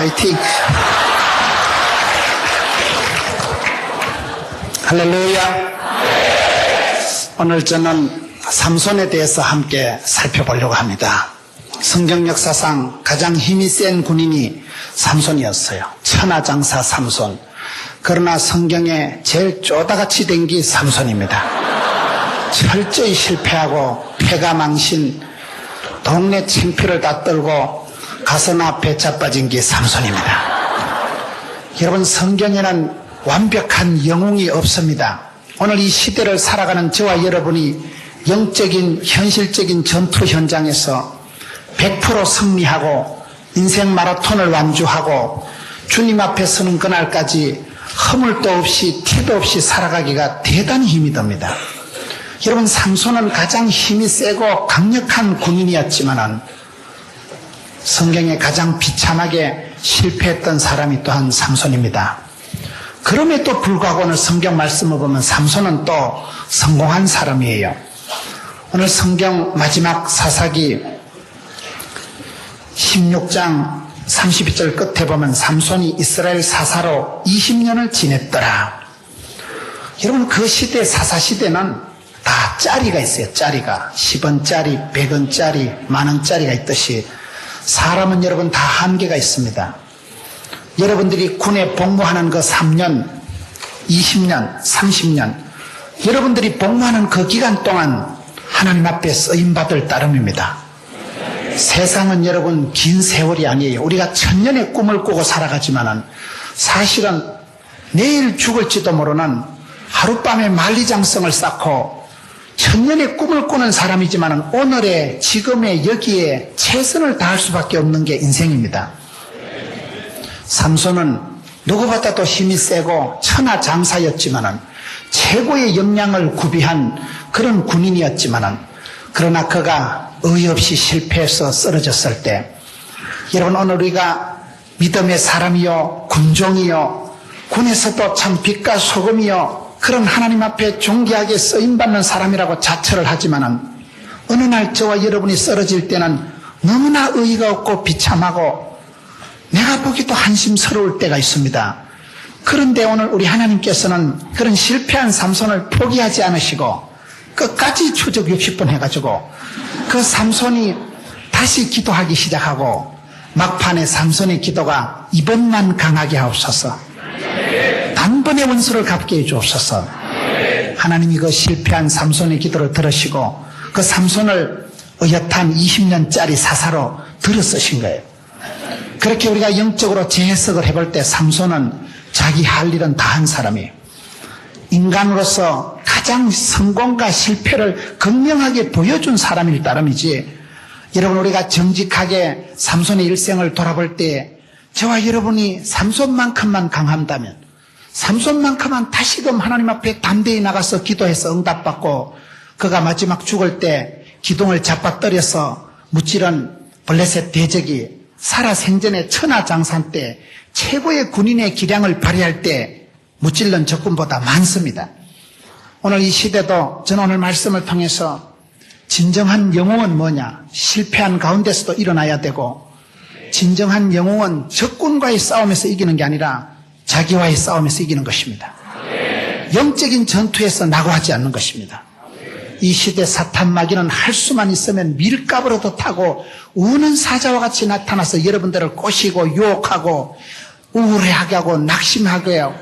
파이팅. 할렐루야. 오늘 저는 삼손에 대해서 함께 살펴보려고 합니다. 성경 역사상 가장 힘이 센 군인이 삼손이었어요. 천하장사 삼손. 그러나 성경에 제일 쪼다같이 된 게 삼손입니다. 철저히 실패하고 패가 망신, 동네 창피를 다 떨고 가서나 배차 빠진 게 삼손입니다. 여러분, 성경에는 완벽한 영웅이 없습니다. 오늘 이 시대를 살아가는 저와 여러분이 영적인 현실적인 전투 현장에서 100% 승리하고 인생 마라톤을 완주하고 주님 앞에 서는 그날까지 허물도 없이 티도 없이 살아가기가 대단히 힘이 듭니다. 여러분, 삼손은 가장 힘이 세고 강력한 군인이었지만 성경에 가장 비참하게 실패했던 사람이 또한 삼손입니다. 그럼에도 불구하고 오늘 성경 말씀을 보면 삼손은 또 성공한 사람이에요. 오늘 성경 마지막 사사기 16장 32절 끝에 보면 삼손이 이스라엘 사사로 20년을 지냈더라. 여러분, 그 시대 사사시대는 다 짜리가 있어요. 짜리가 10원짜리, 100원짜리, 만원짜리가 있듯이 사람은 여러분 다 한계가 있습니다. 여러분들이 군에 복무하는 그 3년, 20년, 30년 여러분들이 복무하는 그 기간 동안 하나님 앞에 쓰임받을 따름입니다. 세상은 여러분 긴 세월이 아니에요. 우리가 천년의 꿈을 꾸고 살아가지만은 사실은 내일 죽을지도 모르는 하룻밤에 만리장성을 쌓고 천년의 꿈을 꾸는 사람이지만은 오늘의 지금의 여기에 최선을 다할 수밖에 없는 게 인생입니다. 삼손은 누구보다도 힘이 세고 천하장사였지만은 최고의 역량을 구비한 그런 군인이었지만은 그러나 그가 어이없이 실패해서 쓰러졌을 때 여러분, 오늘 우리가 믿음의 사람이요 군종이요 군에서도 참 빛과 소금이요 그런 하나님 앞에 존귀하게 쓰임받는 사람이라고 자처를 하지만은 어느 날 저와 여러분이 쓰러질 때는 너무나 의의가 없고 비참하고 내가 보기도 한심스러울 때가 있습니다. 그런데 오늘 우리 하나님께서는 그런 실패한 삼손을 포기하지 않으시고 끝까지 추적 60번 해가지고 그 삼손이 다시 기도하기 시작하고 막판에 삼손의 기도가 이번만 강하게 하옵소서. 단번에 원수를 갚게 해주옵소서. 하나님이 그 실패한 삼손의 기도를 들으시고 그 삼손을 어엿한 20년짜리 사사로 들어 쓰신 거예요. 그렇게 우리가 영적으로 재해석을 해볼 때 삼손은 자기 할 일은 다 한 사람이에요. 인간으로서 가장 성공과 실패를 극명하게 보여준 사람일 따름이지, 여러분, 우리가 정직하게 삼손의 일생을 돌아볼 때 저와 여러분이 삼손만큼만 강한다면, 삼손만큼만 다시금 하나님 앞에 담대히 나가서 기도해서 응답받고 그가 마지막 죽을 때 기둥을 잡아떨여서 무찌른 블레셋 대적이 살아생전의 천하장사 때 최고의 군인의 기량을 발휘할 때 무찔른 적군보다 많습니다. 오늘 이 시대도 저는 오늘 말씀을 통해서 진정한 영웅은 뭐냐? 실패한 가운데서도 일어나야 되고, 진정한 영웅은 적군과의 싸움에서 이기는 게 아니라 자기와의 싸움에서 이기는 것입니다. 영적인 전투에서 낙오하지 않는 것입니다. 이 시대 사탄 마귀는 할 수만 있으면 밀가부로도 타고 우는 사자와 같이 나타나서 여러분들을 꼬시고 유혹하고 우울해하게 하고 낙심하게 하고,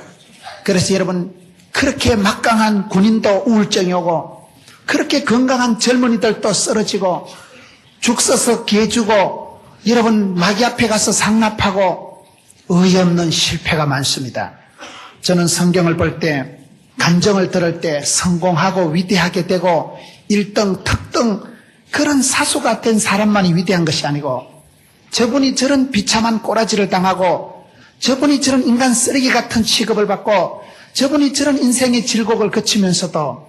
그래서 여러분, 그렇게 막강한 군인도 우울증이 오고 그렇게 건강한 젊은이들도 쓰러지고 죽 써서 개주고 여러분 마귀 앞에 가서 상납하고 어이없는 실패가 많습니다. 저는 성경을 볼 때, 감정을 들을 때 성공하고 위대하게 되고 1등, 특등 그런 사수가 된 사람만이 위대한 것이 아니고, 저분이 저런 비참한 꼬라지를 당하고 저분이 저런 인간 쓰레기 같은 취급을 받고 저분이 저런 인생의 질곡을 거치면서도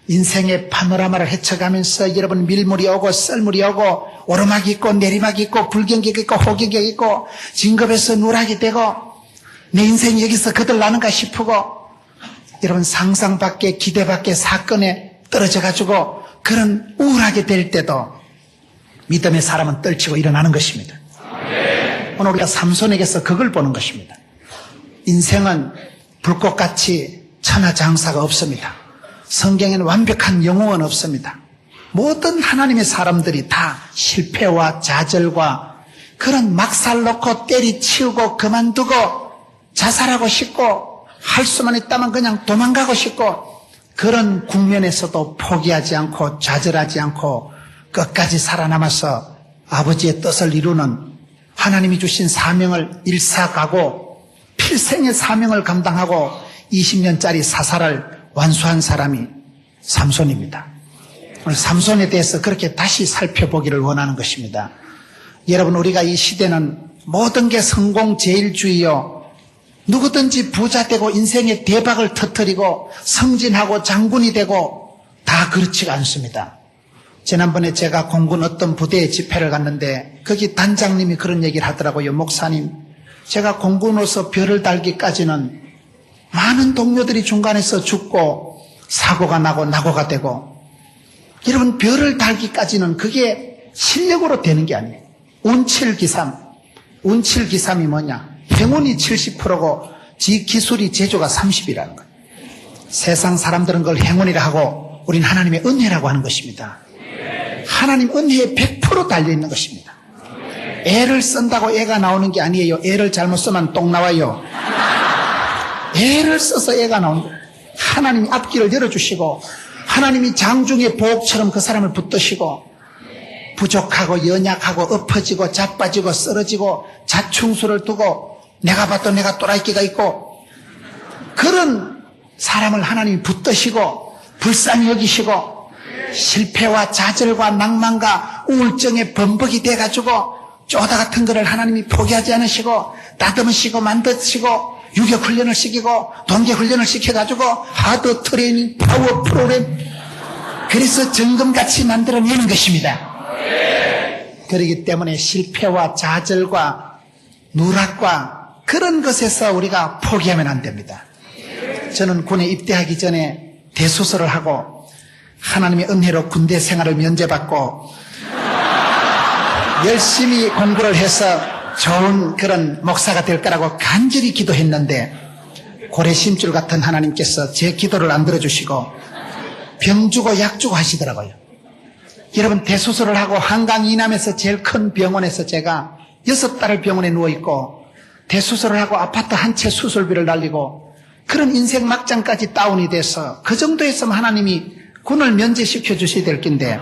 인생의 파노라마를 헤쳐가면서 여러분 밀물이 오고 썰물이 오고 오르막이 있고 내리막이 있고 불경기가 있고 호경기가 있고 진급에서 누락이 되고 내 인생이 여기서 거들나는가 싶고 여러분 상상 밖에 기대 밖에 사건에 떨어져 가지고 그런 우울하게 될 때도 믿음의 사람은 떨치고 일어나는 것입니다. 오늘 우리가 삼손에게서 그걸 보는 것입니다. 인생은 불꽃같이 천하장사가 없습니다. 성경에는 완벽한 영웅은 없습니다. 모든 하나님의 사람들이 다 실패와 좌절과 그런 막살 놓고 때리치우고 그만두고 자살하고 싶고 할 수만 있다면 그냥 도망가고 싶고 그런 국면에서도 포기하지 않고 좌절하지 않고 끝까지 살아남아서 아버지의 뜻을 이루는 하나님이 주신 사명을 일사가고 필생의 사명을 감당하고 20년짜리 사사를 완수한 사람이 삼손입니다. 오늘 삼손에 대해서 그렇게 다시 살펴보기를 원하는 것입니다. 여러분, 우리가 이 시대는 모든 게 성공 제일주의요. 누구든지 부자 되고 인생의 대박을 터뜨리고 성진하고 장군이 되고 다 그렇지가 않습니다. 지난번에 제가 공군 어떤 부대에 집회를 갔는데 거기 단장님이 그런 얘기를 하더라고요. 목사님, 제가 공군으로서 별을 달기까지는 많은 동료들이 중간에서 죽고 사고가 나고 낙오가 되고 여러분, 별을 달기까지는 그게 실력으로 되는 게 아니에요. 운칠기삼. 운칠기삼이 뭐냐? 행운이 70%고 지 기술이 제조가 30이라는 거예요. 세상 사람들은 그걸 행운이라 하고 우린 하나님의 은혜라고 하는 것입니다. 하나님 은혜에 100% 달려있는 것입니다. 애를 쓴다고 애가 나오는 게 아니에요. 애를 잘못 쓰면 똥 나와요. 애를 써서 애가 나오는 거예요. 하나님이 앞길을 열어주시고 하나님이 장중의 보옥처럼 그 사람을 붙드시고 부족하고 연약하고 엎어지고 자빠지고 쓰러지고 자충수를 두고 내가 봐도 내가 또라이끼가 있고 그런 사람을 하나님이 붙드시고 불쌍히 여기시고 실패와 좌절과 낭만과 우울증에 범벅이 돼가지고 쪼다 같은 거를 하나님이 포기하지 않으시고 다듬으시고 만드시고 유격훈련을 시키고 동계훈련을 시켜가지고 하드 트레이닝 파워 프로그램 그래서 정금같이 만들어내는 것입니다. 그렇기 때문에 실패와 좌절과 누락과 그런 것에서 우리가 포기하면 안 됩니다. 저는 군에 입대하기 전에 대수술을 하고 하나님의 은혜로 군대 생활을 면제받고 열심히 공부를 해서 좋은 그런 목사가 될 거라고 간절히 기도했는데 고래심줄 같은 하나님께서 제 기도를 안 들어주시고 병 주고 약 주고 하시더라고요. 여러분, 대수술을 하고 한강 이남에서 제일 큰 병원에서 제가 6달을 병원에 누워있고 대수술을 하고 아파트 한 채 수술비를 날리고 그런 인생 막장까지 다운이 돼서 그 정도였으면 하나님이 군을 면제시켜 주셔야 될 낀데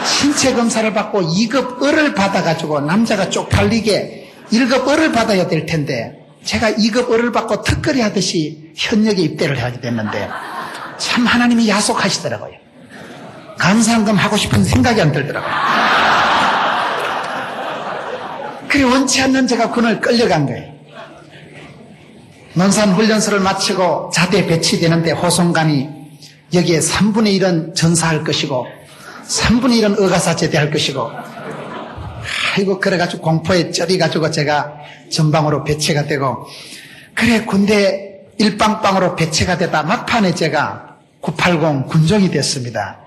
신체 검사를 받고 2급 을을 받아가지고 남자가 쪽팔리게 1급 을을 받아야 될 텐데 제가 2급 을을 받고 특거리 하듯이 현역에 입대를 하게 됐는데 참 하나님이 야속하시더라고요. 감사한금 하고 싶은 생각이 안 들더라고요. 그래 원치 않는 제가 군을 끌려간 거예요. 논산훈련소를 마치고 자대에 배치되는데 호송관이 여기에 3분의 1은 전사할 것이고 3분의 1은 의가사 제대할 것이고 아이고 그래가지고 공포에 쩔이가지고 제가 전방으로 배치가 되고 그래 군대 일방방으로 배치가 되다 막판에 제가 980 군종이 됐습니다.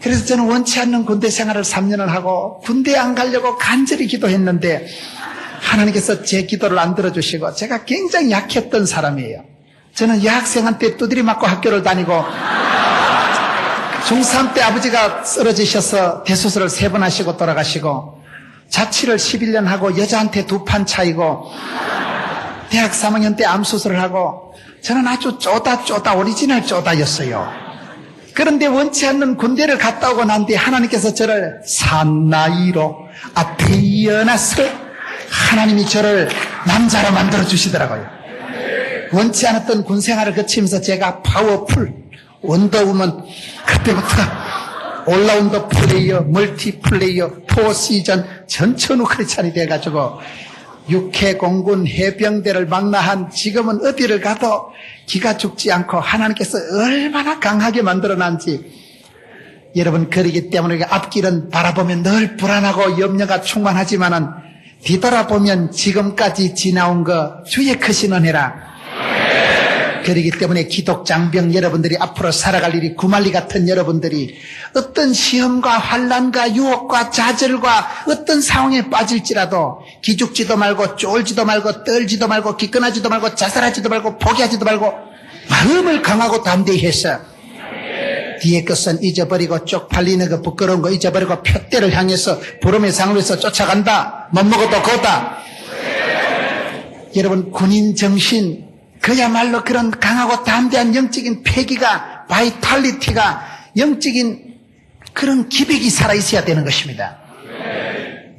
그래서 저는 원치 않는 군대 생활을 3년을 하고 군대에 안 가려고 간절히 기도했는데 하나님께서 제 기도를 안 들어주시고 제가 굉장히 약했던 사람이에요. 저는 여학생한테 두드리 맞고 학교를 다니고 중3 때 아버지가 쓰러지셔서 대수술을 3번 하시고 돌아가시고 자취를 11년 하고 여자한테 2판 차이고 대학 3학년 때 암수술을 하고 저는 아주 쪼다 오리지널 쪼다였어요. 그런데 원치 않는 군대를 갔다 오고 난 뒤에 하나님께서 저를 산 나이로 태어나서 하나님이 저를 남자로 만들어 주시더라고요. 원치 않았던 군 생활을 거치면서 제가 파워풀 원더우먼 그때부터 올라운더 플레이어 멀티플레이어 4시즌 전천후 크리스찬이 돼가지고 육해공군 해병대를 망라한 지금은 어디를 가도 기가 죽지 않고 하나님께서 얼마나 강하게 만들어놨는지 여러분 그러기 때문에 앞길은 바라보면 늘 불안하고 염려가 충만하지만은 뒤돌아보면 지금까지 지나온 거 주의 크신 은혜라 그렇기 때문에 기독장병 여러분들이 앞으로 살아갈 일이 구말리 같은 여러분들이 어떤 시험과 환난과 유혹과 좌절과 어떤 상황에 빠질지라도 기죽지도 말고 쫄지도 말고 떨지도 말고 기권하지도 말고 자살하지도 말고 포기하지도 말고 마음을 강하고 담대히 해서 뒤에 것은 잊어버리고 쪽팔리는 거 부끄러운 거 잊어버리고 표대를 향해서 부름의 상을 위해서 쫓아간다. 못 먹어도 거다. 여러분 군인 정신 그야말로 그런 강하고 담대한 영적인 패기가 바이탈리티가 영적인 그런 기백이 살아있어야 되는 것입니다.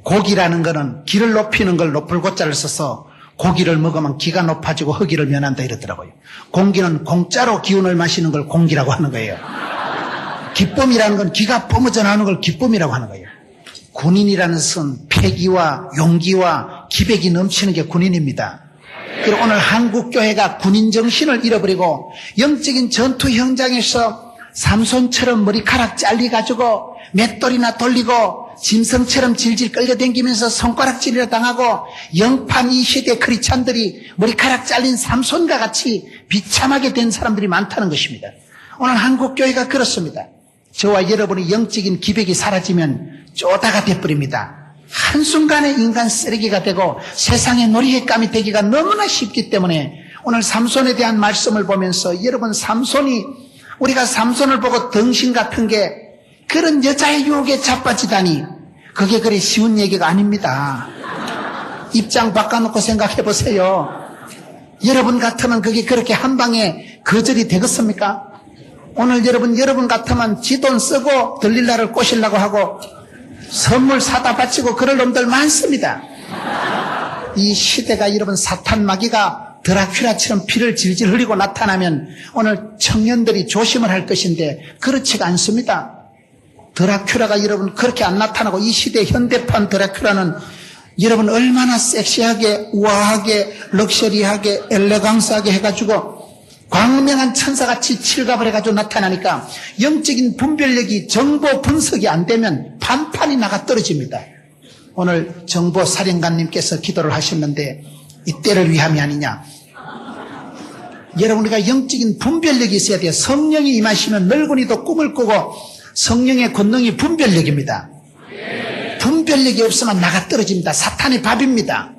고기라는 것은 기를 높이는 걸 높을 고자를 써서 고기를 먹으면 기가 높아지고 허기를 면한다 이러더라고요. 공기는 공짜로 기운을 마시는 걸 공기라고 하는 거예요. 기쁨이라는 건 기가 뿜어져 나오는 걸 기쁨이라고 하는 거예요. 군인이라는 것은 패기와 용기와 기백이 넘치는 게 군인입니다. 그리고 오늘 한국교회가 군인 정신을 잃어버리고 영적인 전투 현장에서 삼손처럼 머리카락 잘리가지고 맷돌이나 돌리고 짐승처럼 질질 끌려다니면서 손가락질이라 당하고 영판 이 시대 크리스찬들이 머리카락 잘린 삼손과 같이 비참하게 된 사람들이 많다는 것입니다. 오늘 한국교회가 그렇습니다. 저와 여러분의 영적인 기백이 사라지면 쪼다가 돼버립니다. 한순간에 인간 쓰레기가 되고 세상의 놀이감이 되기가 너무나 쉽기 때문에 오늘 삼손에 대한 말씀을 보면서 여러분 우리가 삼손을 보고 덩신 같은 게 그런 여자의 유혹에 자빠지다니 그게 그리 쉬운 얘기가 아닙니다. 입장 바꿔놓고 생각해 보세요. 여러분 같으면 그게 그렇게 한 방에 거절이 되겠습니까? 오늘 여러분 같으면 지돈 쓰고 들릴라를 꼬시려고 하고 선물 사다 바치고 그럴 놈들 많습니다. 이 시대가 여러분 사탄 마귀가 드라큘라처럼 피를 질질 흘리고 나타나면 오늘 청년들이 조심을 할 것인데 그렇지가 않습니다. 드라큘라가 여러분 그렇게 안 나타나고 이 시대 현대판 드라큘라는 여러분 얼마나 섹시하게 우아하게 럭셔리하게 엘레강스하게 해가지고 광명한 천사같이 칠갑을 해가지고 나타나니까 영적인 분별력이 정보 분석이 안 되면 판판이 나가 떨어집니다. 오늘 정보사령관님께서 기도를 하셨는데 이때를 위함이 아니냐. 여러분 우리가 영적인 분별력이 있어야 돼요. 성령이 임하시면 늙은이도 꿈을 꾸고 성령의 권능이 분별력입니다. 분별력이 없으면 나가 떨어집니다. 사탄의 밥입니다.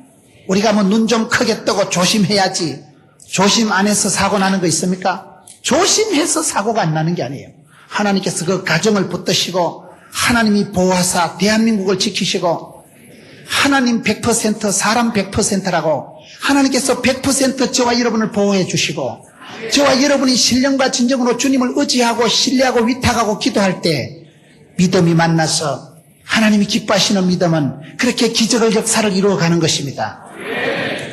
우리가 뭐 눈 좀 크게 뜨고 조심해야지. 조심 안 해서 사고 나는 거 있습니까? 조심해서 사고가 안 나는 게 아니에요. 하나님께서 그 가정을 붙드시고 하나님이 보호하사 대한민국을 지키시고 하나님 100% 사람 100%라고 하나님께서 100% 저와 여러분을 보호해 주시고 저와 여러분이 신령과 진정으로 주님을 의지하고 신뢰하고 위탁하고 기도할 때 믿음이 만나서 하나님이 기뻐하시는 믿음은 그렇게 기적을 역사를 이루어가는 것입니다.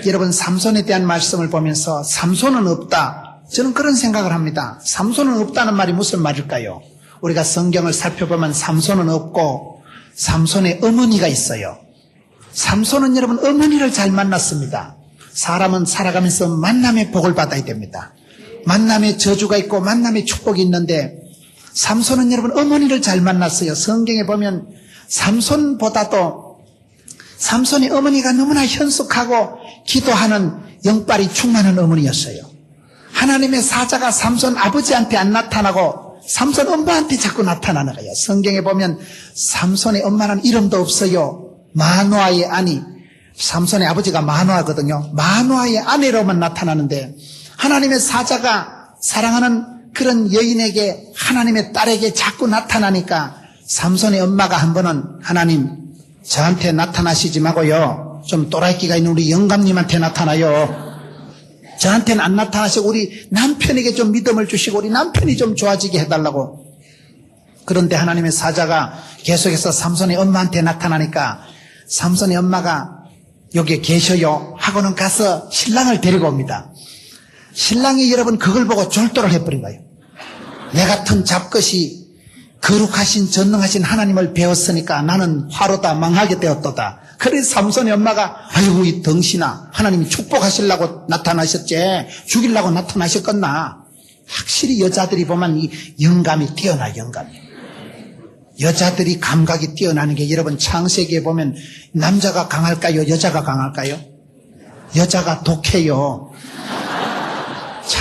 여러분 삼손에 대한 말씀을 보면서 삼손은 없다. 저는 그런 생각을 합니다. 삼손은 없다는 말이 무슨 말일까요? 우리가 성경을 살펴보면 삼손은 없고 삼손의 어머니가 있어요. 삼손은 여러분 어머니를 잘 만났습니다. 사람은 살아가면서 만남의 복을 받아야 됩니다. 만남의 저주가 있고 만남의 축복이 있는데 삼손은 여러분 어머니를 잘 만났어요. 성경에 보면 삼손의 어머니가 너무나 현숙하고 기도하는 영빨이 충만한 어머니였어요. 하나님의 사자가 삼손 아버지한테 안 나타나고 삼손 엄마한테 자꾸 나타나는 거예요. 성경에 보면 삼손의 엄마는 이름도 없어요. 마노아의 아니. 삼손의 아버지가 마노아거든요. 마노아의 아내로만 나타나는데 하나님의 사자가 사랑하는 그런 여인에게 하나님의 딸에게 자꾸 나타나니까 삼손의 엄마가 한 번은 하나님 저한테 나타나시지 마고요. 좀 또라이끼가 있는 우리 영감님한테 나타나요. 저한테는 안 나타나시고 우리 남편에게 좀 믿음을 주시고 우리 남편이 좀 좋아지게 해달라고. 그런데 하나님의 사자가 계속해서 삼손의 엄마한테 나타나니까 삼손의 엄마가 여기에 계셔요 하고는 가서 신랑을 데리고 옵니다. 신랑이 여러분 그걸 보고 졸도를 해버린 거예요. 내 같은 잡것이 거룩하신 전능하신 하나님을 배웠으니까 나는 화로다 망하게 되었도다. 그래서 삼손의 엄마가 아이고 이 덩신아 하나님이 축복하시려고 나타나셨지 죽이려고 나타나셨겠나. 확실히 여자들이 보면 이 영감이 뛰어나. 영감이 여자들이 감각이 뛰어나는 게 여러분 창세기에 보면 남자가 강할까요? 여자가 강할까요? 여자가 독해요.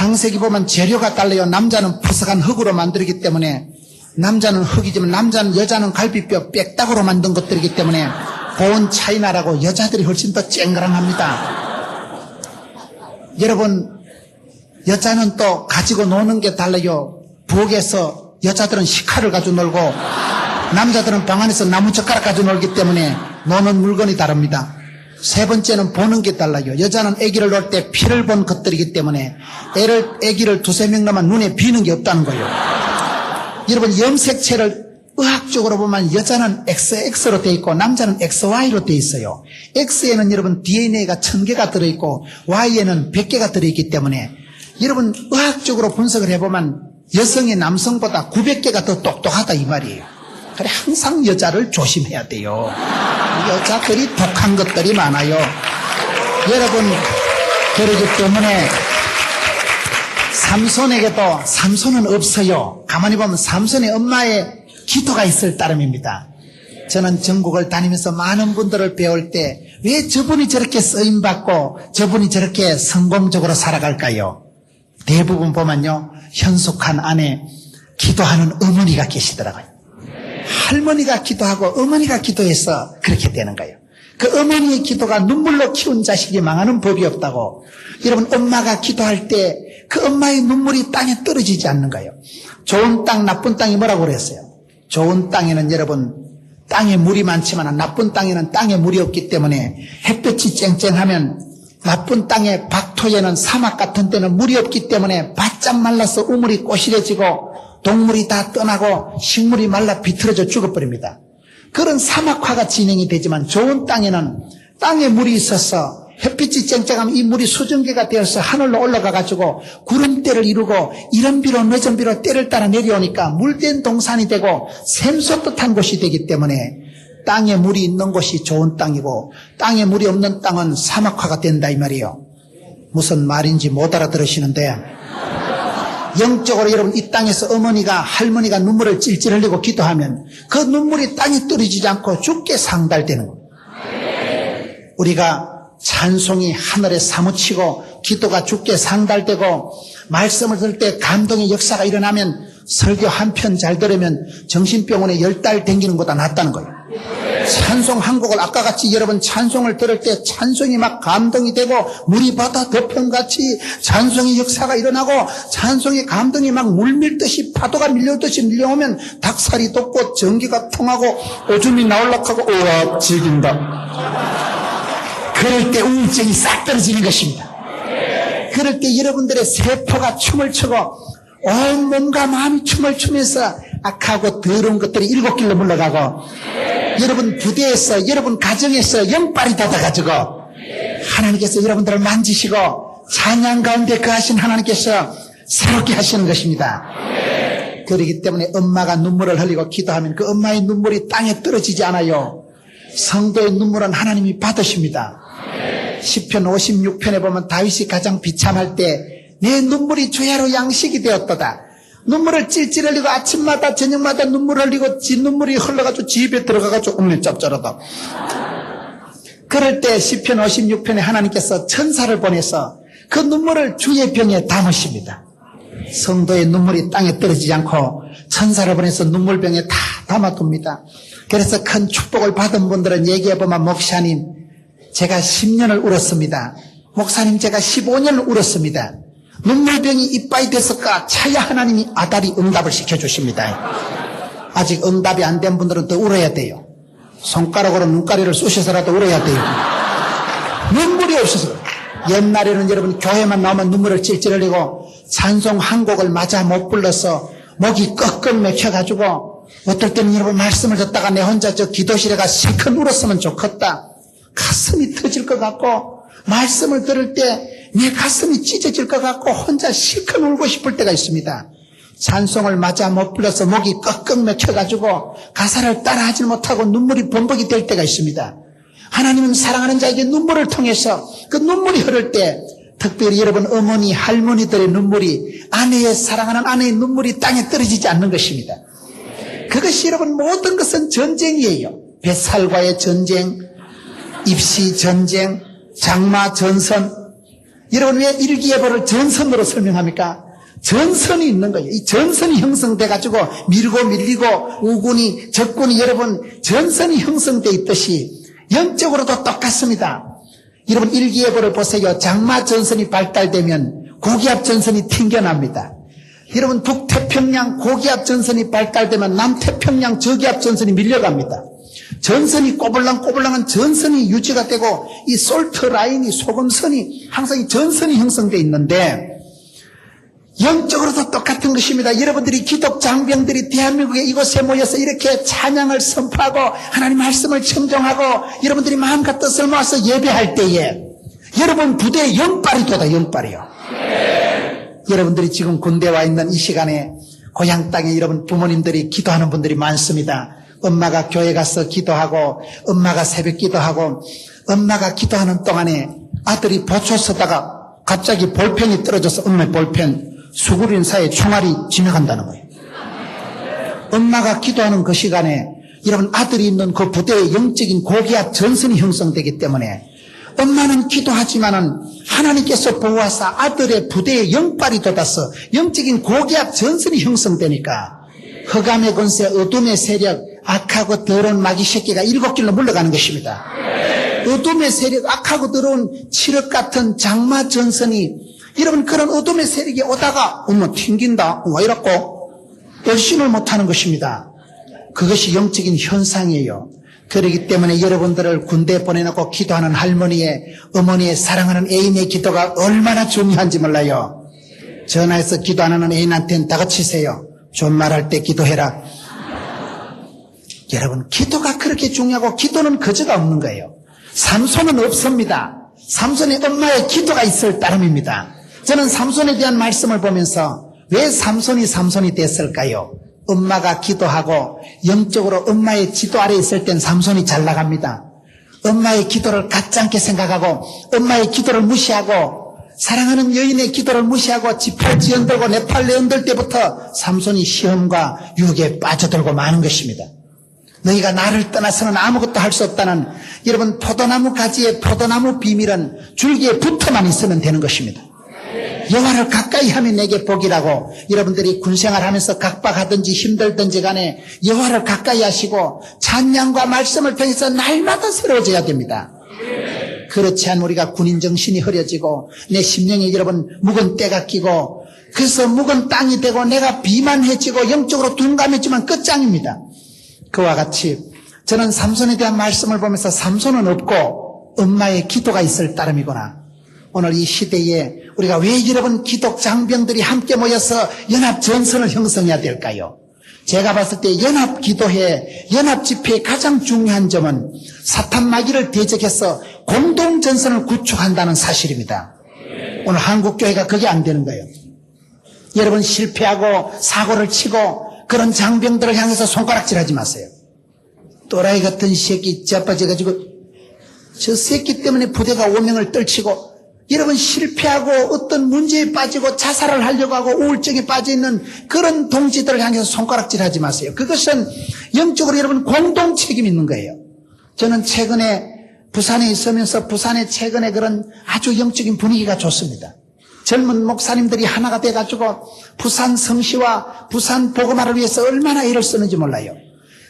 창세기 보면 재료가 달라요. 남자는 푸석한 흙으로 만들기 때문에, 남자는 흙이지만 여자는 갈비뼈 빽딱으로 만든 것들이기 때문에 본 차이나라고 여자들이 훨씬 더 쨍그랑합니다. 여러분, 여자는 또 가지고 노는 게 달라요. 부엌에서 여자들은 식칼을 가지고 놀고 남자들은 방 안에서 나무젓가락 가지고 놀기 때문에 노는 물건이 다릅니다. 세 번째는 보는 게 달라요. 여자는 아기를 놓을 때 피를 본 것들이기 때문에 아기를 두세 명 낳으면 눈에 비는 게 없다는 거예요. 여러분, 염색체를 의학적으로 보면 여자는 XX로 되어 있고 남자는 XY로 되어 있어요. X에는 여러분 DNA가 1000개가 들어있고 Y에는 100개가 들어있기 때문에 여러분 의학적으로 분석을 해보면 여성이 남성보다 900개가 더 똑똑하다 이 말이에요. 그래 항상 여자를 조심해야 돼요. 여자들이 독한 것들이 많아요. 여러분, 그러기 때문에 삼손은 없어요. 가만히 보면 삼손의 엄마의 기도가 있을 따름입니다. 저는 전국을 다니면서 많은 분들을 배울 때 왜 저분이 저렇게 쓰임받고 저분이 저렇게 성공적으로 살아갈까요? 대부분 보면요, 현숙한 안에 기도하는 어머니가 계시더라고요. 할머니가 기도하고 어머니가 기도해서 그렇게 되는 거예요. 그 어머니의 기도가 눈물로 키운 자식이 망하는 법이 없다고. 여러분, 엄마가 기도할 때 그 엄마의 눈물이 땅에 떨어지지 않는 거예요. 좋은 땅, 나쁜 땅이 뭐라고 그랬어요? 좋은 땅에는 여러분 땅에 물이 많지만 나쁜 땅에는 땅에 물이 없기 때문에 햇볕이 쨍쨍하면 나쁜 땅에 박토에는 사막 같은 데는 물이 없기 때문에 바짝 말라서 우물이 꼬실해지고 동물이 다 떠나고 식물이 말라 비틀어져 죽어버립니다. 그런 사막화가 진행이 되지만 좋은 땅에는 땅에 물이 있어서 햇빛이 쨍쨍하면 이 물이 수증기가 되어서 하늘로 올라가가지고 구름대를 이루고 이른비로 늦은비로 때를 따라 내려오니까 물된 동산이 되고 샘솟듯한 곳이 되기 때문에 땅에 물이 있는 곳이 좋은 땅이고 땅에 물이 없는 땅은 사막화가 된다 이 말이에요. 무슨 말인지 못 알아들으시는데 영적으로 여러분 이 땅에서 어머니가 할머니가 눈물을 찔찔 흘리고 기도하면 그 눈물이 땅에 떨어지지 않고 죽게 상달되는 겁니다. 우리가 찬송이 하늘에 사무치고 기도가 죽게 상달되고 말씀을 들을 때 감동의 역사가 일어나면 설교 한 편 잘 들으면 정신병원에 10달 댕기는 것보다 낫다는 거예요. 찬송 한 곡을 아까 같이 여러분 찬송을 들을 때 찬송이 막 감동이 되고 물이 바다 덮음같이 찬송의 역사가 일어나고 찬송의 감동이 막 물밀듯이 파도가 밀려오듯이 밀려오면 닭살이 돋고 전기가 통하고 오줌이 나올락하고 우와 즐긴다. 그럴 때 우울증이 싹 떨어지는 것입니다. 그럴 때 여러분들의 세포가 춤을 추고 온 몸과 마음이 춤을 추면서 악하고 더러운 것들이 7길로 물러가고 여러분 부대에서 여러분 가정에서 영빨이 닫아가지고 하나님께서 여러분들을 만지시고 찬양 가운데 거하신 하나님께서 새롭게 하시는 것입니다. 그렇기 때문에 엄마가 눈물을 흘리고 기도하면 그 엄마의 눈물이 땅에 떨어지지 않아요. 성도의 눈물은 하나님이 받으십니다. 시편 56편에 보면 다윗이 가장 비참할 때 내 눈물이 주야로 양식이 되었도다. 눈물을 찔찔 흘리고 아침마다 저녁마다 눈물을 흘리고 지 눈물이 흘러가지고 집에 들어가가지고 짭짤하다. 그럴 때 시편 56편에 하나님께서 천사를 보내서 그 눈물을 주의 병에 담으십니다. 성도의 눈물이 땅에 떨어지지 않고 천사를 보내서 눈물병에 다 담아둡니다. 그래서 큰 축복을 받은 분들은 얘기해보면 목사님 제가 10년을 울었습니다. 목사님 제가 15년을 울었습니다. 눈물병이 이빠이 됐을까 차야 하나님이 아다리 응답을 시켜주십니다. 아직 응답이 안 된 분들은 더 울어야 돼요. 손가락으로 눈가리를 쑤셔서라도 울어야 돼요. 눈물이 없어서. 옛날에는 여러분 교회만 나오면 눈물을 찔찔 흘리고 찬송 한 곡을 맞아 못 불러서 목이 꺽꺽 맥혀가지고 어떨 때는 여러분 말씀을 듣다가 내 혼자 저 기도실에 가 실컷 울었으면 좋겠다. 가슴이 터질 것 같고 말씀을 들을 때 내 가슴이 찢어질 것 같고 혼자 실컷 울고 싶을 때가 있습니다. 찬송을 맞아 못 불러서 목이 꺽꺽 맥혀가지고 가사를 따라하지 못하고 눈물이 범벅이 될 때가 있습니다. 하나님은 사랑하는 자에게 눈물을 통해서 그 눈물이 흐를 때 특별히 여러분 어머니 할머니들의 눈물이 아내의 사랑하는 아내의 눈물이 땅에 떨어지지 않는 것입니다. 그것이 여러분 모든 것은 전쟁이에요. 뱃살과의 전쟁, 입시 전쟁, 장마 전선. 여러분 왜 일기예보를 전선으로 설명합니까? 전선이 있는 거예요. 이 전선이 형성돼 가지고 밀고 밀리고 우군이 적군이 여러분 전선이 형성돼 있듯이 영적으로도 똑같습니다. 여러분 일기예보를 보세요. 장마 전선이 발달되면 고기압 전선이 튕겨납니다. 여러분 북태평양 고기압 전선이 발달되면 남태평양 저기압 전선이 밀려갑니다. 전선이 꼬불랑꼬불랑한 전선이 유지가 되고 이 솔트 라인이 소금선이 항상 이 전선이 형성되어 있는데 영적으로도 똑같은 것입니다. 여러분들이 기독 장병들이 대한민국의 이곳에 모여서 이렇게 찬양을 선포하고 하나님 말씀을 청정하고 여러분들이 마음과 뜻을 모아서 예배할 때에 여러분 부대에 영빨이 돋아 영빨이요. 여러분들이 지금 군대에 와 있는 이 시간에 고향 땅에 여러분 부모님들이 기도하는 분들이 많습니다. 엄마가 교회 가서 기도하고 엄마가 새벽 기도하고 엄마가 기도하는 동안에 아들이 보초 쓰다가 갑자기 볼펜이 떨어져서 엄마의 볼펜 수구린 사이에 총알이 지나간다는 거예요. 엄마가 기도하는 그 시간에 여러분 아들이 있는 그 부대의 영적인 고기압 전선이 형성되기 때문에 엄마는 기도하지만은 하나님께서 보호하사 아들의 부대에 영빨이 돋아서 영적인 고기압 전선이 형성되니까 흑암의 권세, 어둠의 세력, 악하고 더러운 마귀 새끼가 7길로 물러가는 것입니다. 어둠의 세력, 악하고 더러운 칠흑 같은 장마 전선이 여러분 그런 어둠의 세력이 오다가 어머 튕긴다 왜 이렇고 열심을 못하는 것입니다. 그것이 영적인 현상이에요. 그렇기 때문에 여러분들을 군대에 보내놓고 기도하는 할머니의 어머니의 사랑하는 애인의 기도가 얼마나 중요한지 몰라요. 전화해서 기도 안 하는 애인한테는 다그치세요. 좋은 말할 때 기도해라. 여러분 기도가 그렇게 중요하고 기도는 거저가 없는 거예요. 삼손은 없습니다. 삼손의 엄마의 기도가 있을 따름입니다. 저는 삼손에 대한 말씀을 보면서 왜 삼손이 됐을까요? 엄마가 기도하고 영적으로 엄마의 지도 아래 있을 땐 삼손이 잘 나갑니다. 엄마의 기도를 가짜않게 생각하고 엄마의 기도를 무시하고 사랑하는 여인의 기도를 무시하고 지팔 지연들고 네팔 내언들 때부터 삼손이 시험과 유혹에 빠져들고 마는 것입니다. 너희가 나를 떠나서는 아무것도 할 수 없다는 여러분 포도나무 가지의 포도나무 비밀은 줄기에 붙어만 있으면 되는 것입니다. 여호와를 가까이 하면 내게 복이라고 여러분들이 군생활하면서 각박하든지 힘들든지 간에 여호와를 가까이 하시고 찬양과 말씀을 통해서 날마다 새로워져야 됩니다. 그렇지 않으면 우리가 군인 정신이 흐려지고 내 심령에 여러분 묵은 때가 끼고 그래서 묵은 땅이 되고 내가 비만해지고 영적으로 둔감해지면 끝장입니다. 그와 같이 저는 삼손에 대한 말씀을 보면서 삼손은 없고 엄마의 기도가 있을 따름이구나. 오늘 이 시대에 우리가 왜 여러분 기독 장병들이 함께 모여서 연합 전선을 형성해야 될까요? 제가 봤을 때 연합 기도회, 연합 집회의 가장 중요한 점은 사탄 마귀를 대적해서 공동 전선을 구축한다는 사실입니다. 오늘 한국교회가 그게 안 되는 거예요. 여러분 실패하고 사고를 치고 그런 장병들을 향해서 손가락질하지 마세요. 또라이 같은 새끼 자빠져가지고 저 새끼 때문에 부대가 오명을 떨치고 여러분 실패하고 어떤 문제에 빠지고 자살을 하려고 하고 우울증에 빠져있는 그런 동지들을 향해서 손가락질하지 마세요. 그것은 영적으로 여러분 공동 책임이 있는 거예요. 저는 최근에 부산에 있으면서 부산의 최근에 그런 아주 영적인 분위기가 좋습니다. 젊은 목사님들이 하나가 돼가지고 부산 성시와 부산 복음화를 위해서 얼마나 애를 쓰는지 몰라요.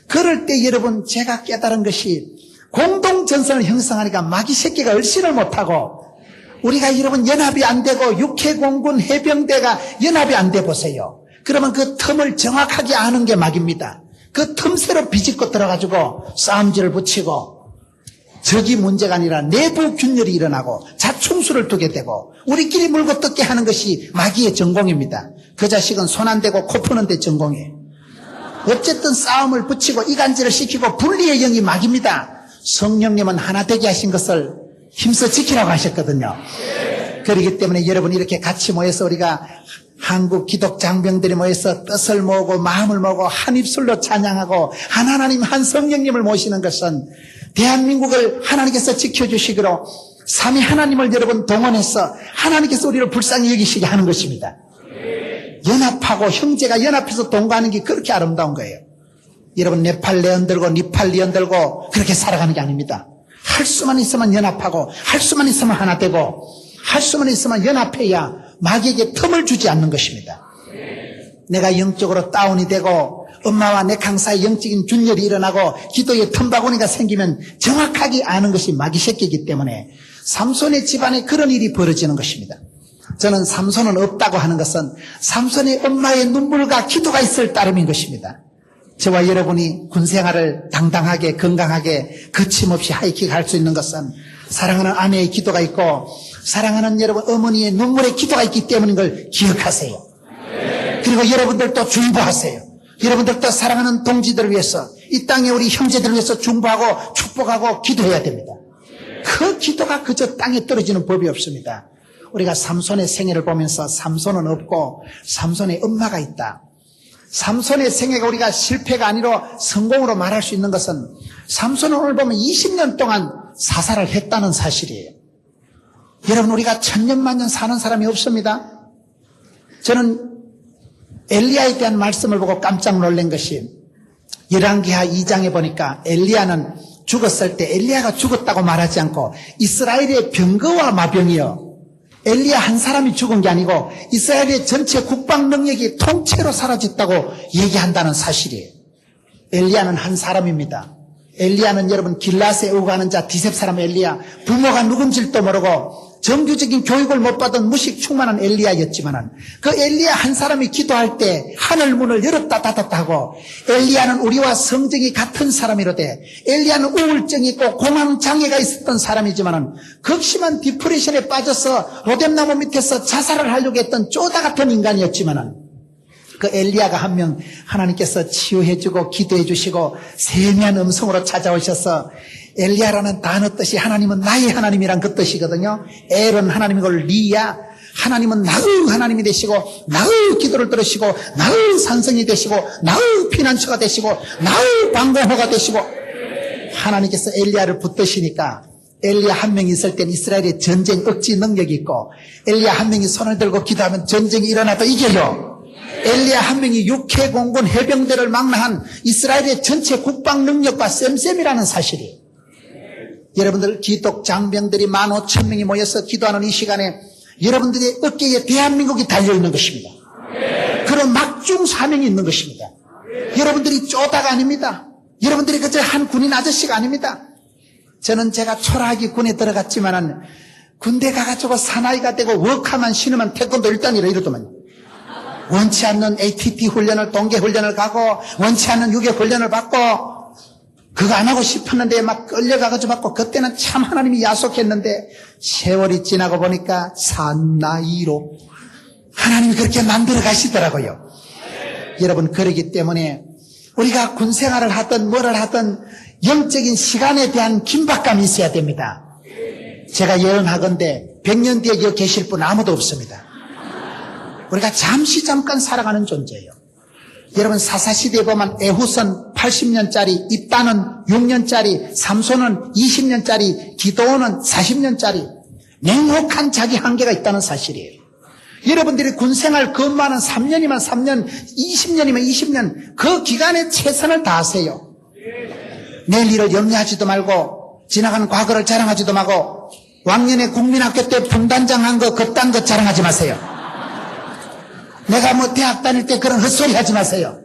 그럴 때 여러분 제가 깨달은 것이 공동전선을 형성하니까 마귀 새끼가 얼씬을 못하고 우리가 여러분 연합이 안 되고 육해공군 해병대가 연합이 안 돼 보세요. 그러면 그 틈을 정확하게 아는 게 마귀입니다. 그 틈새로 비집고 들어가지고 싸움질을 붙이고 적이 문제가 아니라 내부 균열이 일어나고 자충수를 두게 되고 우리끼리 물고 뜯게 하는 것이 마귀의 전공입니다. 그 자식은 손 안 대고 코 푸는 데 전공이에요. 어쨌든 싸움을 붙이고 이간질을 시키고 분리의 영이 마귀입니다. 성령님은 하나 되게 하신 것을 힘써 지키라고 하셨거든요. 그렇기 때문에 여러분 이렇게 같이 모여서 우리가 한국 기독 장병들이 모여서 뜻을 모으고 마음을 모으고 한 입술로 찬양하고 한 하나님 한 성령님을 모시는 것은 대한민국을 하나님께서 지켜주시기로 삼위 하나님을 여러분 동원해서 하나님께서 우리를 불쌍히 여기시게 하는 것입니다. 연합하고 형제가 연합해서 동거하는 게 그렇게 아름다운 거예요. 여러분 네팔 내언들고 니팔 내언들고 그렇게 살아가는 게 아닙니다. 할 수만 있으면 연합하고 할 수만 있으면 하나 되고 할 수만 있으면 연합해야 마귀에게 틈을 주지 않는 것입니다. 내가 영적으로 다운이 되고 엄마와 내 강사의 영적인 균열이 일어나고 기도에 틈바구니가 생기면 정확하게 아는 것이 마귀 새끼이기 때문에 삼손의 집안에 그런 일이 벌어지는 것입니다. 저는 삼손은 없다고 하는 것은 삼손의 엄마의 눈물과 기도가 있을 따름인 것입니다. 저와 여러분이 군생활을 당당하게 건강하게 거침없이 하이킥할 수 있는 것은 사랑하는 아내의 기도가 있고 사랑하는 여러분 어머니의 눈물의 기도가 있기 때문인 걸 기억하세요. 그리고 여러분들도 중보하세요. 여러분들도 사랑하는 동지들을 위해서 이 땅에 우리 형제들을 위해서 중보하고 축복하고 기도해야 됩니다. 그 기도가 그저 땅에 떨어지는 법이 없습니다. 우리가 삼손의 생애를 보면서 삼손은 없고 삼손의 엄마가 있다. 삼손의 생애가 우리가 실패가 아니라 성공으로 말할 수 있는 것은 삼손은 오늘 보면 20년 동안 사살을 했다는 사실이에요. 여러분 우리가 천년만년 사는 사람이 없습니다. 저는 엘리야에 대한 말씀을 보고 깜짝 놀란 것이 열왕기하 2장에 보니까 엘리야는 죽었을 때 엘리야가 죽었다고 말하지 않고 이스라엘의 병거와 마병이요. 엘리야 한 사람이 죽은 게 아니고 이스라엘의 전체 국방 능력이 통째로 사라졌다고 얘기한다는 사실이에요. 엘리야는 한 사람입니다. 엘리야는 여러분 길라스에 오고 가는 자 디셉 사람 엘리야 부모가 누군지도 모르고 정규적인 교육을 못 받은 무식 충만한 엘리야였지만은 그 엘리야 한 사람이 기도할 때 하늘 문을 열었다 닫았다 하고 엘리야는 우리와 성정이 같은 사람이로되 엘리야는 우울증이 있고 공황장애가 있었던 사람이지만은 극심한 디프레션에 빠져서 로뎀나무 밑에서 자살을 하려고 했던 쪼다 같은 인간이었지만은 그 엘리야가 한 명 하나님께서 치유해주고 기도해주시고 세미한 음성으로 찾아오셔서 엘리야라는 단어 뜻이 하나님은 나의 하나님이란 그 뜻이거든요. 엘은 하나님이고 리야 하나님은 나의 하나님이 되시고 나의 기도를 들으시고 나의 산성이 되시고 나의 피난처가 되시고 나의 방공호가 되시고 하나님께서 엘리야를 붙드시니까 엘리야 한 명이 있을 땐 이스라엘의 전쟁 억지 능력이 있고 엘리야 한 명이 손을 들고 기도하면 전쟁이 일어나도 이겨요. 엘리야 한 명이 육해공군 해병대를 망라한 이스라엘의 전체 국방 능력과 쌤쌤이라는 사실이 여러분들 기독 장병들이 15,000명이 모여서 기도하는 이 시간에 여러분들의 어깨에 대한민국이 달려있는 것입니다. 그런 막중 사명이 있는 것입니다. 여러분들이 쪼다가 아닙니다. 여러분들이 그저 한 군인 아저씨가 아닙니다. 저는 제가 초라하게 군에 들어갔지만은 군대 가가지고 사나이가 되고 워카만 신으면 태권도 일단이라 이러더만요. 원치 않는 ATT 훈련을 동계 훈련을 가고 원치 않는 유격 훈련을 받고 그거 안 하고 싶었는데 막 끌려가가지고 받고 그때는 참 하나님이 야속했는데 세월이 지나고 보니까 사나이로 하나님이 그렇게 만들어 가시더라고요. 여러분 그러기 때문에 우리가 군생활을 하든 뭐를 하든 영적인 시간에 대한 긴박감이 있어야 됩니다. 제가 예언하건대 100년 뒤에 여기 계실 분 아무도 없습니다. 우리가 잠깐 살아가는 존재예요. 여러분 사사시대에 보면 에훗은 80년짜리, 입다는 6년짜리, 삼손은 20년짜리, 기도원은 40년짜리 냉혹한 자기 한계가 있다는 사실이에요. 여러분들이 군생활 근무하는 3년이면 3년, 20년이면 20년 그 기간에 최선을 다하세요. 내일 일을 염려하지도 말고 지나간 과거를 자랑하지도 말고 왕년에 국민학교 때 분단장 한 거 그딴 거 자랑하지 마세요. 내가 뭐 대학 다닐 때 그런 헛소리 하지 마세요.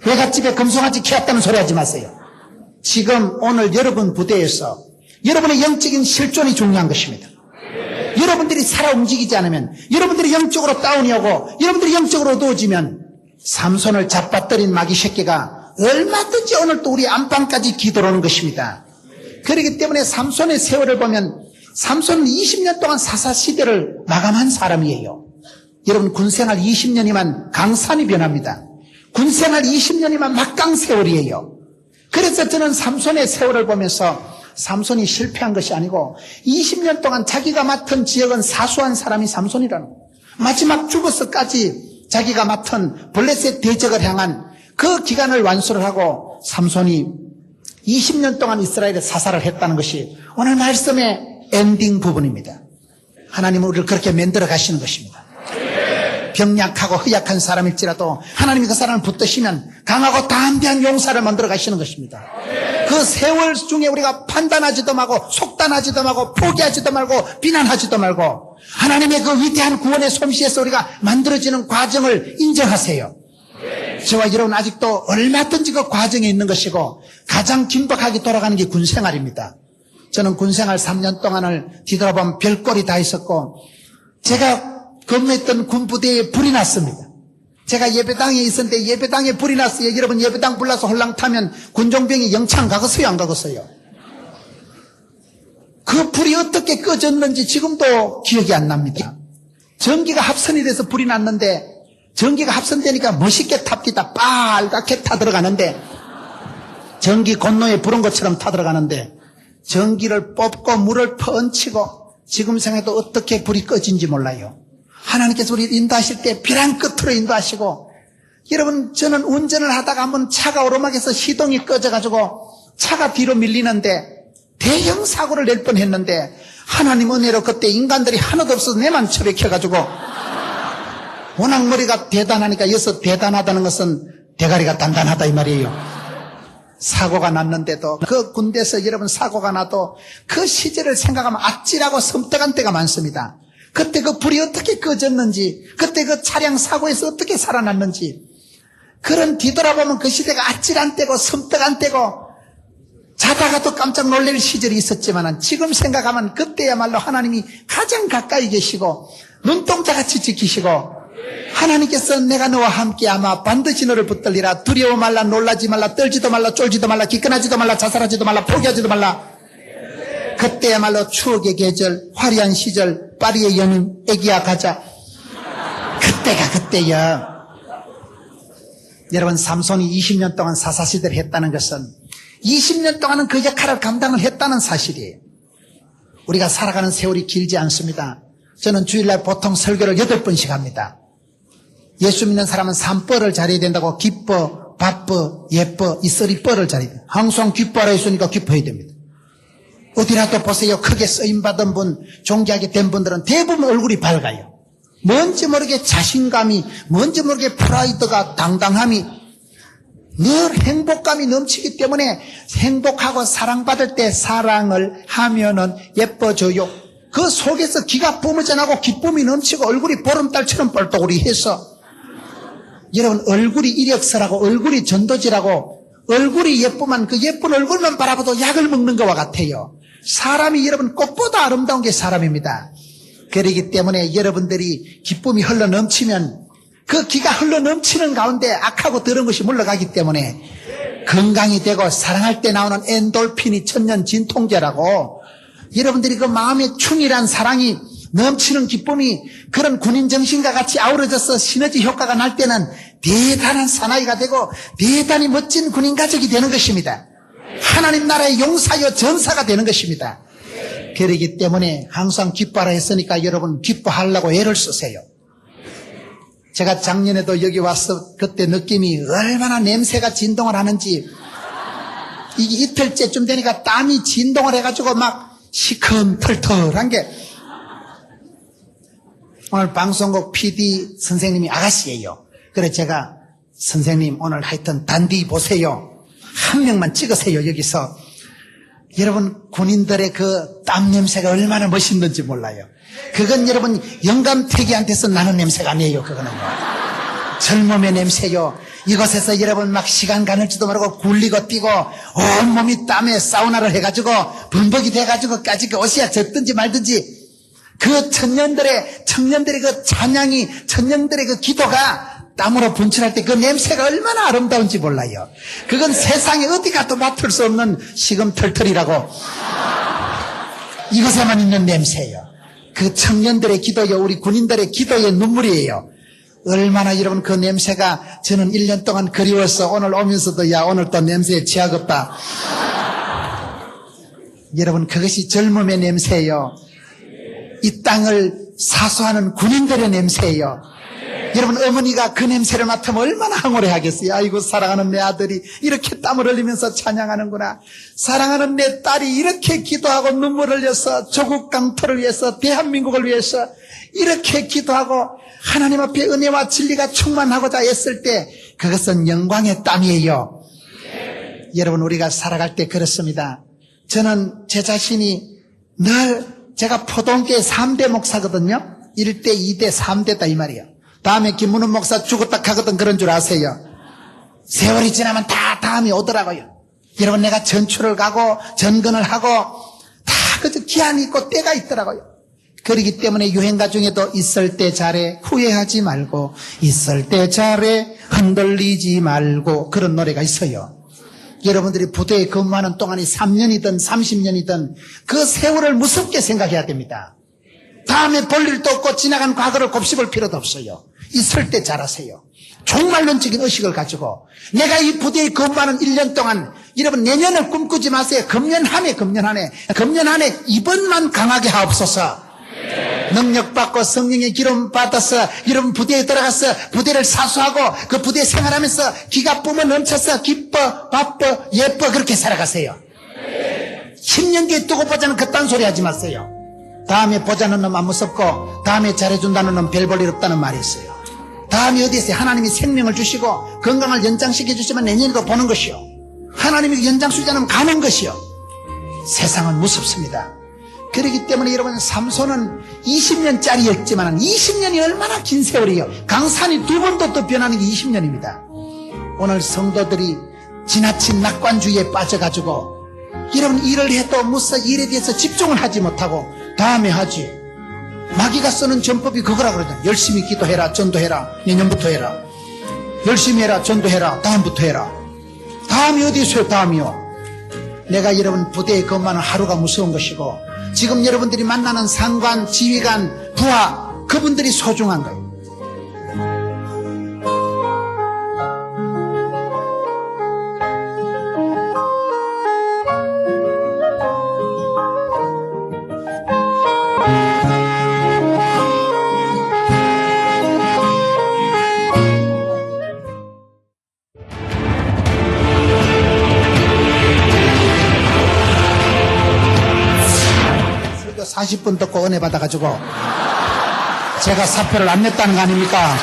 외갓집에 금송아지 키웠다는 소리 하지 마세요. 지금 오늘 여러분 부대에서 여러분의 영적인 실존이 중요한 것입니다. 여러분들이 살아 움직이지 않으면 여러분들이 영적으로 다운이 오고 여러분들이 영적으로 어두워지면 삼손을 잡아뜨린 마귀 새끼가 얼마든지 오늘 또 우리 안방까지 기도하는 것입니다. 그렇기 때문에 삼손의 세월을 보면 삼손은 20년 동안 사사시대를 마감한 사람이에요. 여러분 군생활 20년이면 강산이 변합니다. 군생활 20년이면 막강 세월이에요. 그래서 저는 삼손의 세월을 보면서 삼손이 실패한 것이 아니고 20년 동안 자기가 맡은 지역은 사수한 사람이 삼손이라는 거예요. 마지막 죽어서까지 자기가 맡은 블레셋 대적을 향한 그 기간을 완수를 하고 삼손이 20년 동안 이스라엘에 사살을 했다는 것이 오늘 말씀의 엔딩 부분입니다. 하나님은 우리를 그렇게 만들어 가시는 것입니다. 병약하고 허약한 사람일지라도 하나님이 그 사람을 붙드시면 강하고 담대한 용사를 만들어 가시는 것입니다. 그 세월 중에 우리가 판단하지도 말고 속단하지도 말고 포기하지도 말고 비난하지도 말고 하나님의 그 위대한 구원의 솜씨에서 우리가 만들어지는 과정을 인정하세요. 저와 여러분 아직도 얼마든지 그 과정에 있는 것이고 가장 긴박하게 돌아가는 게 군생활입니다. 저는 군생활 3년 동안을 뒤돌아보면 별꼴이 다 있었고 제가 근무했던 군부대에 불이 났습니다. 제가 예배당에 있었는데 예배당에 불이 났어요. 여러분 예배당 불나서 홀랑 타면 군종병이 영창 가겠어요 안 가겠어요? 그 불이 어떻게 꺼졌는지 지금도 기억이 안 납니다. 전기가 합선이 돼서 불이 났는데 전기가 합선되니까 멋있게 탑디다 빨갛게 타들어가는데 전기 건노에 부른 것처럼 타들어가는데 전기를 뽑고 물을 펀치고 지금 생각해도 어떻게 불이 꺼진지 몰라요. 하나님께서 우리 인도하실 때 벼랑 끝으로 인도하시고 여러분 저는 운전을 하다가 한번 차가 오르막에서 시동이 꺼져가지고 차가 뒤로 밀리는데 대형 사고를 낼 뻔했는데 하나님 은혜로 그때 인간들이 하나도 없어서 내만 처박혀가지고 워낙 머리가 대단하니까 여기서 대단하다는 것은 대가리가 단단하다 이 말이에요. 사고가 났는데도 그 군대에서 여러분 사고가 나도 그 시절을 생각하면 아찔하고 섬뜩한 때가 많습니다. 그때 그 불이 어떻게 꺼졌는지 그때 그 차량 사고에서 어떻게 살아났는지 그런 뒤돌아보면 그 시대가 아찔한 때고 섬뜩한 때고 자다가도 깜짝 놀랄 시절이 있었지만 지금 생각하면 그때야말로 하나님이 가장 가까이 계시고 눈동자같이 지키시고 하나님께서 내가 너와 함께 아마 반드시 너를 붙들리라 두려워 말라 놀라지 말라 떨지도 말라 쫄지도 말라 기끈하지도 말라 자살하지도 말라 포기하지도 말라. 그때야말로 추억의 계절 화려한 시절 파리의 연인 애기야 가자 그때가 그때야. 여러분 삼손이 20년 동안 사사시대를 했다는 것은 20년 동안은 그 역할을 감당을 했다는 사실이에요. 우리가 살아가는 세월이 길지 않습니다. 저는 주일날 보통 설교를 8번씩 합니다. 예수 믿는 사람은 3뻘을 잘해야 된다고 기뻐, 바빠, 예뻐, 이 3뻘을 잘해야 돼요. 항상 기뻐하라 했으니까 기뻐해야 됩니다. 어디라도 보세요. 크게 쓰임받은 분, 존귀하게 된 분들은 대부분 얼굴이 밝아요. 뭔지 모르게 자신감이, 뭔지 모르게 프라이드가, 당당함이 늘 행복감이 넘치기 때문에 행복하고 사랑받을 때 사랑을 하면은 예뻐져요. 그 속에서 기가 뿜어져나고 기쁨이 넘치고 얼굴이 보름달처럼 뻘떡우리 해서 여러분 얼굴이 이력서라고 얼굴이 전도지라고 얼굴이 예쁘면 그 예쁜 얼굴만 바라봐도 약을 먹는 것과 같아요. 사람이 여러분 꽃보다 아름다운 게 사람입니다. 그러기 때문에 여러분들이 기쁨이 흘러 넘치면 그 기가 흘러 넘치는 가운데 악하고 더러운 것이 물러가기 때문에 건강이 되고 사랑할 때 나오는 엔돌핀이 천년 진통제라고 여러분들이 그 마음의 충일한 사랑이 넘치는 기쁨이 그런 군인 정신과 같이 아우러져서 시너지 효과가 날 때는 대단한 사나이가 되고 대단히 멋진 군인 가족이 되는 것입니다. 하나님 나라의 용사여 전사가 되는 것입니다. 그러기 때문에 항상 기뻐하라 했으니까 여러분 기뻐하려고 애를 쓰세요. 제가 작년에도 여기 와서 그때 느낌이 얼마나 냄새가 진동을 하는지 이게 이틀째쯤 되니까 땀이 진동을 해가지고 막 시큼털털한 게 오늘 방송국 PD 선생님이 아가씨예요. 그래서 제가 선생님 오늘 하여튼 단디 보세요. 한 명만 찍으세요 여기서. 여러분 군인들의 그 땀 냄새가 얼마나 멋있는지 몰라요. 그건 여러분 영감태기한테서 나는 냄새가 아니에요. 그거는 젊음의 냄새요. 이곳에서 여러분 막 시간 가는지도 모르고 굴리고 뛰고 온몸이 땀에 사우나를 해가지고 범벅이 돼가지고 까지 그 옷이야 젖든지 말든지 그 청년들의 그 찬양이 청년들의 그 기도가 땀으로 분출할 때 그 냄새가 얼마나 아름다운지 몰라요. 그건 세상에 어디 가도 맡을 수 없는 시금털털이라고 이것에만 있는 냄새예요. 그 청년들의 기도요 우리 군인들의 기도의 눈물이에요. 얼마나 여러분 그 냄새가 저는 1년 동안 그리워서 오늘 오면서도 야 오늘 또 냄새에 취하겠다. 여러분 그것이 젊음의 냄새예요. 이 땅을 사수하는 군인들의 냄새예요. 여러분 어머니가 그 냄새를 맡으면 얼마나 황홀해 하겠어요. 아이고 사랑하는 내 아들이 이렇게 땀을 흘리면서 찬양하는구나. 사랑하는 내 딸이 이렇게 기도하고 눈물을 흘려서 조국 강토를 위해서 대한민국을 위해서 이렇게 기도하고 하나님 앞에 은혜와 진리가 충만하고자 했을 때 그것은 영광의 땀이에요. 여러분, 우리가 살아갈 때 그렇습니다. 저는 제 자신이 늘 제가 포동교회 3대 목사거든요. 1대, 2대, 3대다 이 말이에요. 다음에 김문훈 목사 죽었다 하거든 그런 줄 아세요. 세월이 지나면 다 다음이 오더라고요. 여러분, 내가 전출을 가고 전근을 하고 다 그저 기한이 있고 때가 있더라고요. 그렇기 때문에 유행가 중에도 있을 때 잘해 후회하지 말고 있을 때 잘해 흔들리지 말고 그런 노래가 있어요. 여러분들이 부대에 근무하는 동안이 3년이든 30년이든 그 세월을 무섭게 생각해야 됩니다. 다음에 볼 일도 없고 지나간 과거를 곱씹을 필요도 없어요. 있을 때 잘하세요. 종말론적인 의식을 가지고 내가 이 부대에 근무하는 1년 동안 여러분 내년을 꿈꾸지 마세요. 금년 한 해 이번만 강하게 하옵소서. 능력받고 성령의 기름 받아서 여러분 부대에 들어가서 부대를 사수하고 그 부대 생활하면서 기가 뿜어 넘쳐서 기뻐 바빠 예뻐 그렇게 살아가세요. 10년 뒤에 두고 보자는 그딴 소리 하지 마세요. 다음에 보자는 놈 안 무섭고 다음에 잘해준다는 놈 별 볼 일 없다는 말이 있어요. 다음에 어디 있어요? 하나님이 생명을 주시고 건강을 연장시켜 주시면 내년에도 보는 것이요. 하나님이 연장시키지 않으면 가는 것이요. 세상은 무섭습니다. 그렇기 때문에 여러분, 삼손은 20년짜리였지만 20년이 얼마나 긴 세월이에요. 강산이 두 번도 또 변하는 게 20년입니다. 오늘 성도들이 지나친 낙관주의에 빠져가지고 여러분 일을 해도 무사 일에 대해서 집중을 하지 못하고 다음에 하지. 마귀가 쓰는 전법이 그거라 그러잖아요. 열심히 기도해라, 전도해라, 내년부터 해라. 열심히 해라, 전도해라, 다음부터 해라. 다음이 어디 있어요? 다음이요. 내가 여러분 부대에 근무하는 하루가 무서운 것이고 지금 여러분들이 만나는 상관, 지휘관, 부하 그분들이 소중한 거예요. 설교 40분 듣고 은혜 받아가지고 제가 사표를 안 냈다는 거 아닙니까?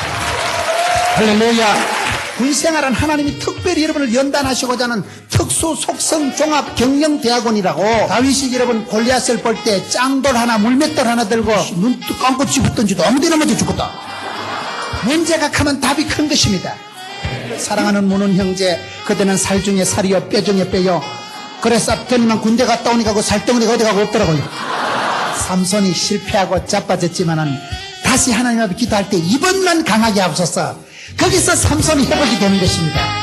할렐루야. 군생활은 하나님이 특별히 여러분을 연단하시고자 하는 특수 속성 종합 경영대학원이라고. 다윗이 여러분 골리앗을 볼 때 짱돌 하나 물맷돌 하나 들고 눈 감고 집었던지도 아무데나 맞아 죽었다. 문제가 크면 답이 큰 것입니다. 사랑하는 문은 형제, 그대는 살 중에 살이요 뼈 중에 뼈요. 그래서 앞전이만 군대 갔다 오니까 그 살덩어리가 어디 가고 없더라고요. 삼손이 실패하고 자빠졌지만은 다시 하나님 앞에 기도할 때 이번만 강하게 하옵소서. 거기서 삼손이 회복이 되는 것입니다.